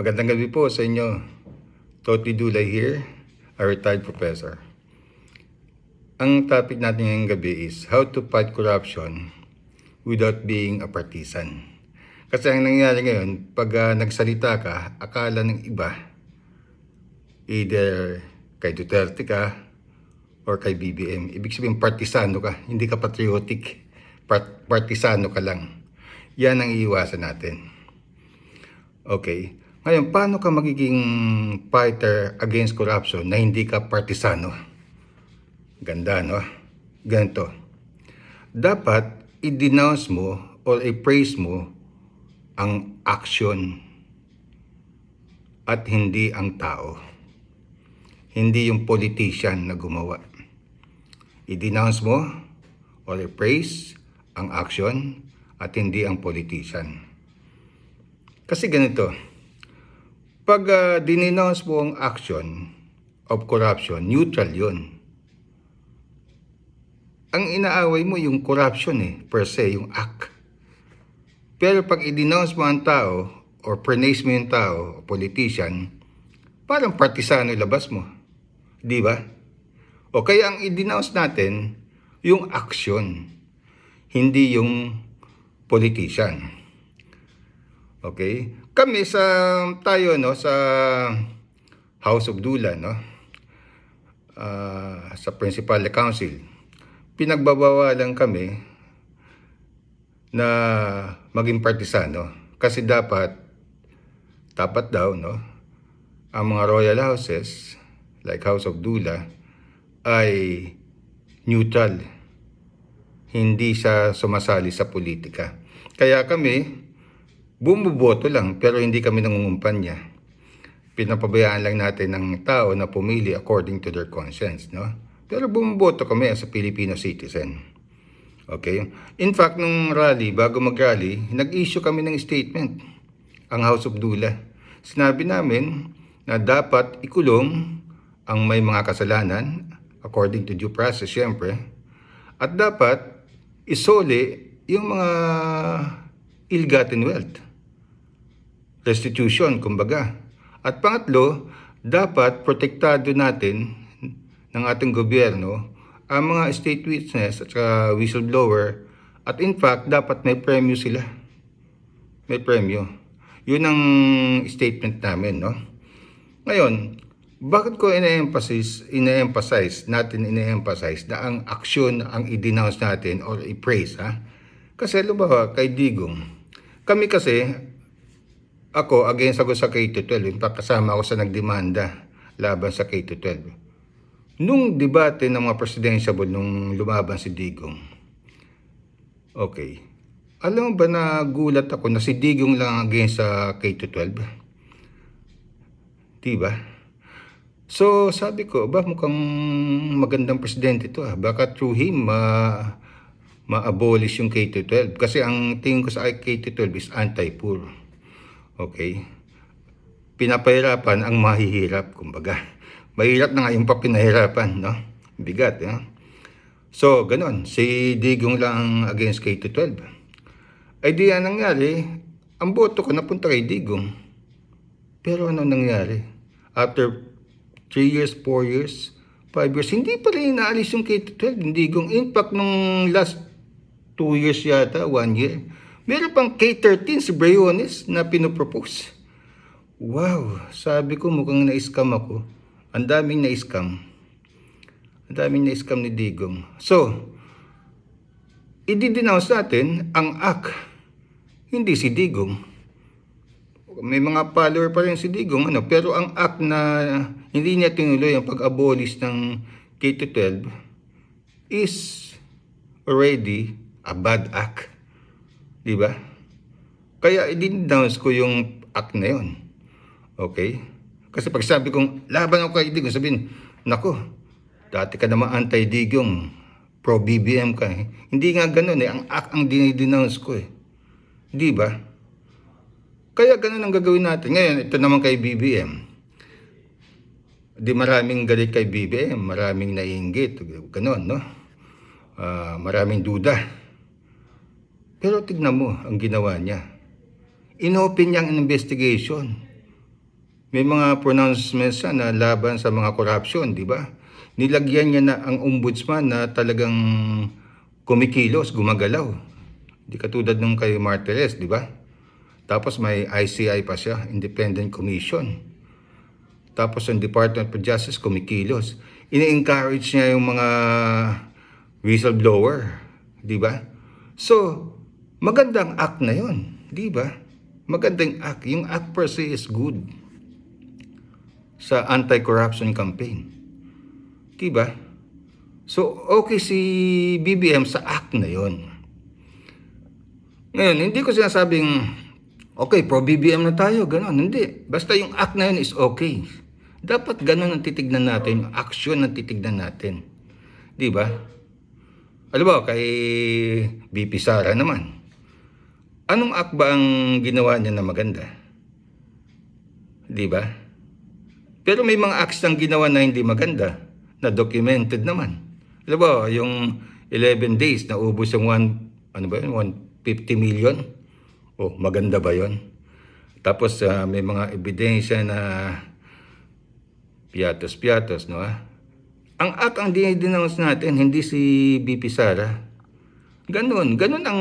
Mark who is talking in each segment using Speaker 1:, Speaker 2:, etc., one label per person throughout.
Speaker 1: Magandang gabi po sa inyo. Toti Dulay here, a retired professor. Ang topic natin ngayong gabi is how to fight corruption without being a partisan. Kasi ang nangyayari ngayon, pag nagsalita ka, akala ng iba, either kay Duterte ka or kay BBM. Ibig sabihin partisano ka, hindi ka patriotic. Partisano ka lang. Yan ang iiwasan natin. Okay. Ngayon, paano ka magiging fighter against corruption na hindi ka partisano? Ganda, no? Ganito. Dapat i-denounce mo or i-praise mo ang action at hindi ang tao. Hindi yung politician na gumawa. I-denounce mo or i-praise ang action at hindi ang politician. Kasi ganito. Pag dinenounce mo ang action of corruption, neutral yun. Ang inaaway mo yung corruption per se, yung act. Pero pag i-denounce mo ang tao, or praise mo yung tao, o politician, parang partisano labas mo. Di ba? O kaya ang i-denounce natin, yung action, hindi yung politician. Okay? Kami tayo sa House of Dula, sa Principal Council, pinagbabawalan kami na maging partisano kasi dapat daw ang mga royal houses like House of Dula ay neutral, hindi siya sumasali sa politika. Kaya kami bumuboto lang pero hindi kami nangungumpanya. Pinapabayaan lang natin ng tao na pumili according to their conscience, Pero bumuboto kami as a Filipino citizen. Okay? In fact, nung rally, bago mag-rally, nag-issue kami ng statement ang House of Dula. Sinabi namin na dapat ikulong ang may mga kasalanan according to due process, syempre. At dapat isole yung mga ill-gotten wealth. Restitution, kumbaga. At pangatlo, dapat protektado natin ng ating gobyerno ang mga state witness at whistleblower. At in fact, dapat may premyo sila. May premyo. Yun ang statement namin, Ngayon, bakit ko ina-emphasize na ang aksyon ang i-denounce natin or i-praise, Kasi lumbawa, kay Digong, kami kasi, ako, against ako sa K-12. In fact, kasama ako sa nagdemanda laban sa K-12. Nung debate ng mga presidential nung lumaban si Digong, okay, alam mo ba na gulat ako na si Digong lang against sa K-12? Diba? So, sabi ko, mukhang magandang presidente ito. Baka through him, ma-abolish yung K-12. Kasi ang tingin ko sa K-12 is anti-poor. Okay? Pinapahirapan ang mahihirap, kumbaga. Mahirap na nga yung papinahirapan, Bigat, So, ganun. Si Digong lang against K-12. Ay di yan nangyari, ang boto ko napunta kay Digong. Pero ano nangyari? After 3 years, 4 years, 5 years, hindi pa rin inaalis yung K-12, yung Digong. In fact, nung last 2 years yata, 1 year, meron pang K-13 si Briones na pinopropose. Wow, sabi ko mukhang na-scam ako. Ang daming na-scam. Ang daming na-scam ni Digong. So, i-denounce natin ang AK, hindi si Digong. May mga follower pa rin si Digong, pero ang AK na hindi niya tinuloy ang pag-abolish ng K-12 is already a bad act. Diba? Kaya i-denounce ko yung act na yun. Okay? Kasi pag sabi kong laban ako kay Digong, sabihin, nako, dati ka naman anti-Digong, pro-BBM ka. Hindi nga ganun ang act ang dinidenounce ko Diba? Kaya ganun ang gagawin natin. Ngayon, ito naman kay BBM. Di maraming galit kay BBM, maraming naiinggit, ganun, maraming duda. Pero tignan mo ang ginawa niya. Inopen niya ang investigation. may mga pronouncements siya na laban sa mga corruption, di ba? Nilagyan niya na ang ombudsman na talagang kumikilos, gumagalaw. Di katulad nung kay Martires, di ba? Tapos may ICI pa siya, Independent Commission. Tapos ang Department of Justice kumikilos. Ini-encourage niya yung mga whistleblower, di ba? So, magandang act na yon, di ba? Magandang act. Yung act per se is good sa anti-corruption campaign. Di ba? So, okay si BBM sa act na yon. Ngayon, hindi ko sinasabing, okay, pro BBM na tayo, gano'n. Hindi. Basta yung act na yun is okay. Dapat gano'n ang titignan natin, yung action ang titignan natin. Di ba? Alam ba, kay BP Sara naman, anong act ba ang ginawa niya na maganda? Di ba? Pero may mga acts ang ginawa na hindi maganda, na documented naman. Alam ba, yung 11 days na ubos yung 150 million? Oh, maganda ba yon? Tapos may mga ebidensya na piatos-piatos, no? Ang act ang dinidenounce natin, hindi si BP Sara. Ganun ang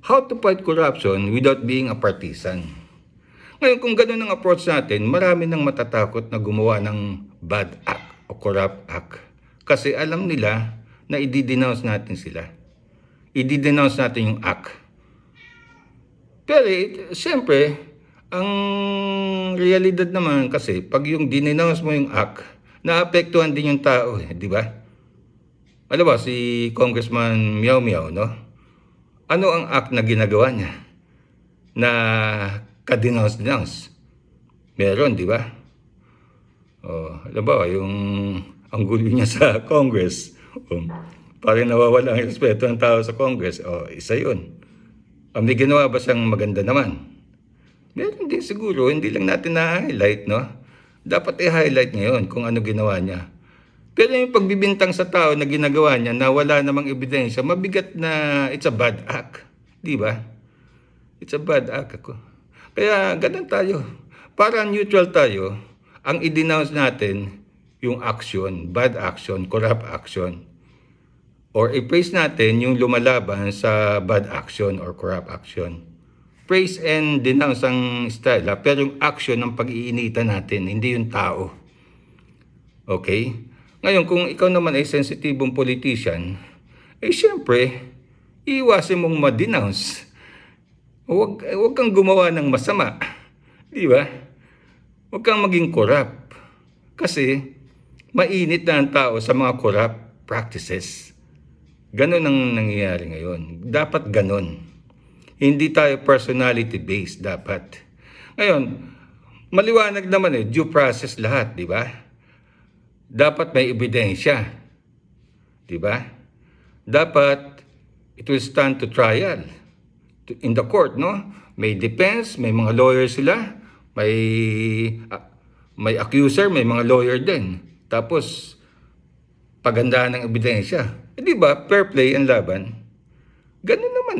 Speaker 1: how to fight corruption without being a partisan. Ngayon, kung ganun ang approach natin, marami nang matatakot na gumawa ng bad act o corrupt act. Kasi alam nila na i-denounce natin sila. I-denounce natin yung act. Pero siyempre, ang realidad naman kasi, pag yung denounce mo yung act, naapektuhan din yung tao, di ba? Alam ba, si Congressman Miao Miao, no? Ano ang act na ginagawa niya? Na ka-denounce. Meron, di ba? Alam ba, yung ang gulo niya sa Congress, parang nawawala ang respeto ng tao sa Congress. Isa yun. May ginawa ba siyang maganda naman? Meron din siguro, hindi lang natin na-highlight, no? Dapat i-highlight niya yun kung ano ginawa niya. Pero yung pagbibintang sa tao na ginagawa niya na wala namang ebidensya, mabigat na it's a bad act. Di ba? It's a bad act ako. Kaya ganun tayo. Para neutral tayo, ang i-denounce natin yung action, bad action, corrupt action. Or i-praise natin yung lumalaban sa bad action or corrupt action. Praise and denounce ang style, pero yung action ang pag-iinitan natin, hindi yung tao. Okay? Ngayon, kung ikaw naman ay sensitibong politician, siyempre, iiwasin mong ma-denounce. Huwag kang gumawa ng masama. Di ba? Huwag kang maging corrupt. Kasi, mainit na ang tao sa mga corrupt practices. Ganon ang nangyayari ngayon. Dapat ganon. Hindi tayo personality-based dapat. Ngayon, maliwanag naman due process lahat, di ba? Dapat may ebidensya. Di ba? Dapat it will stand to trial in the court, no? May defense, may mga lawyer sila, may accuser, may mga lawyer din. Tapos pagandahan ng ebidensya. Di ba? Fair play ang laban. Ganun naman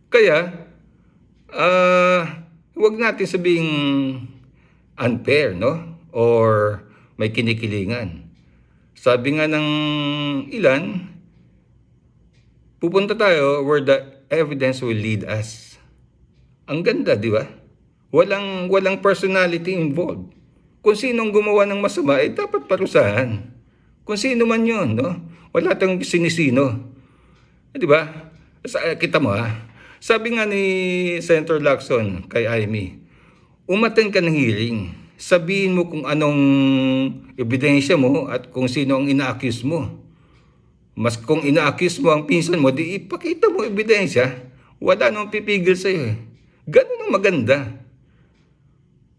Speaker 1: Kaya, huwag natin sabing unfair, no? Or may kinikilingan. Sabi nga ng ilan, pupunta tayo where the evidence will lead us. Ang ganda, di ba? Walang personality involved. Kung sinong gumawa ng masama, dapat parusahan. Kung sino man yun, no? Wala tayong sinisino. Di ba? Kita mo Sabi nga ni Senator Lacson kay Amy, umattend ka ng hearing. Sabihin mo kung anong ebidensya mo at kung sino ang ina-accuse mo. Mas kung ina-accuse mo ang pinsan mo, di ipakita mo ebidensya. Wala nang pipigil sa'yo Ganun ang maganda.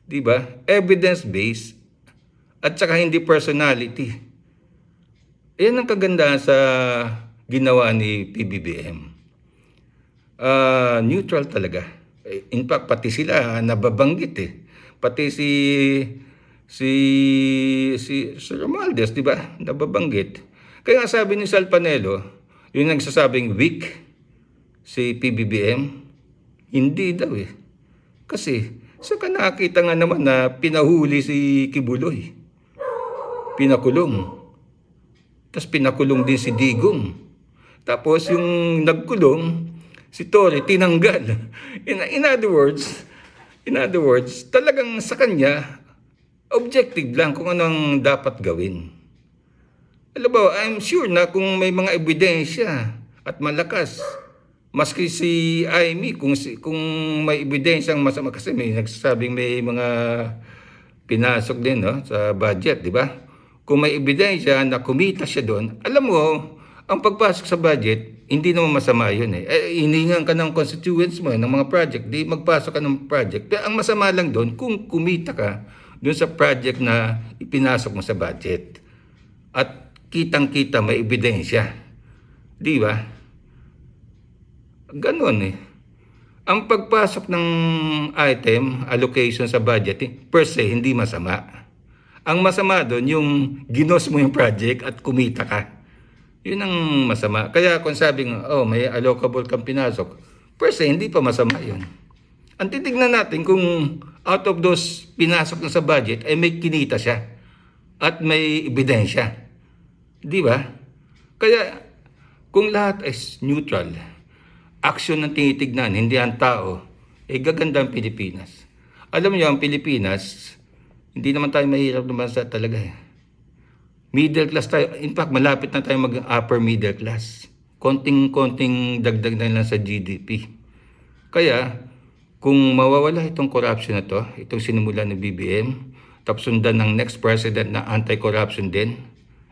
Speaker 1: Di ba? Evidence-based at saka hindi personality. Yan ang kagandahan sa ginawa ni PBBM. Neutral talaga. In fact, pati sila nababanggit Pati si Sir Romualdez, di ba? Nababanggit. Kaya nga sabi ni Sal Panelo, yung nagsasabing weak si PBBM, hindi daw Kasi Saka nakita nga naman na pinahuli si Kibuloy. Pinakulong. Tapos pinakulong din si Digong. Tapos yung nagkulong, si Tory, tinanggal. In other words, talagang sa kanya, objective lang kung anong dapat gawin. Alam mo, I'm sure na kung may mga ebidensya at malakas, maski si Amy, kung may ebidensyang masama, kasi may nagsasabing may mga pinasok din, no, sa budget, di ba? Kung may ebidensya na kumita siya doon, alam mo, ang pagpasok sa budget, hindi naman masama yun eh. Hiningan ka ng constituents mo, ng mga project, di magpasok ka ng project. Pero ang masama lang doon, kung kumita ka doon sa project na ipinasok mo sa budget. At kitang-kita may ebidensya. Di ba? Ganon eh. Ang pagpasok ng item, allocation sa budget, per se, hindi masama. Ang masama doon, yung ginos mo yung project at kumita ka. Yun ang masama. Kaya kung sabing, oh, may allocable kang pinasok, per se, hindi pa masama yun. Ang titignan natin kung out of those pinasok na sa budget, ay may kinita siya at may ebidensya. Di ba? Kaya, kung lahat is neutral, action ang tinitignan, hindi ang tao, gaganda ang Pilipinas. Alam niyo, ang Pilipinas, hindi naman tayo mahirap na bansa talaga eh. Middle class tayo. In fact, malapit na tayo mag-upper middle class. Konting-konting dagdag na lang sa GDP. Kaya, kung mawawala itong corruption na to, itong sinimula ng BBM, tapos sundan ng next president na anti-corruption din,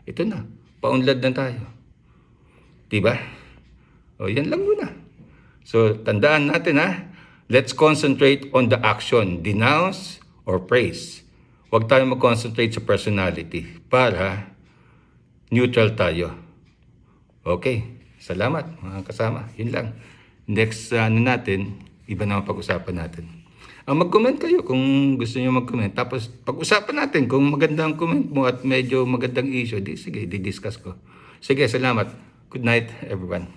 Speaker 1: ito na, paunlad na tayo. Diba? O, yan lang muna. So, tandaan natin ha, let's concentrate on the action, denounce or praise. Huwag tayo mag-concentrate sa personality para neutral tayo. Okay, salamat mga kasama. Yun lang. Next natin, iba na pag-usapan natin. Mag-comment kayo kung gusto niyo mag-comment. Tapos pag-usapan natin kung magandang comment mo at medyo magandang issue, sige, di-discuss ko. Sige, salamat. Good night everyone.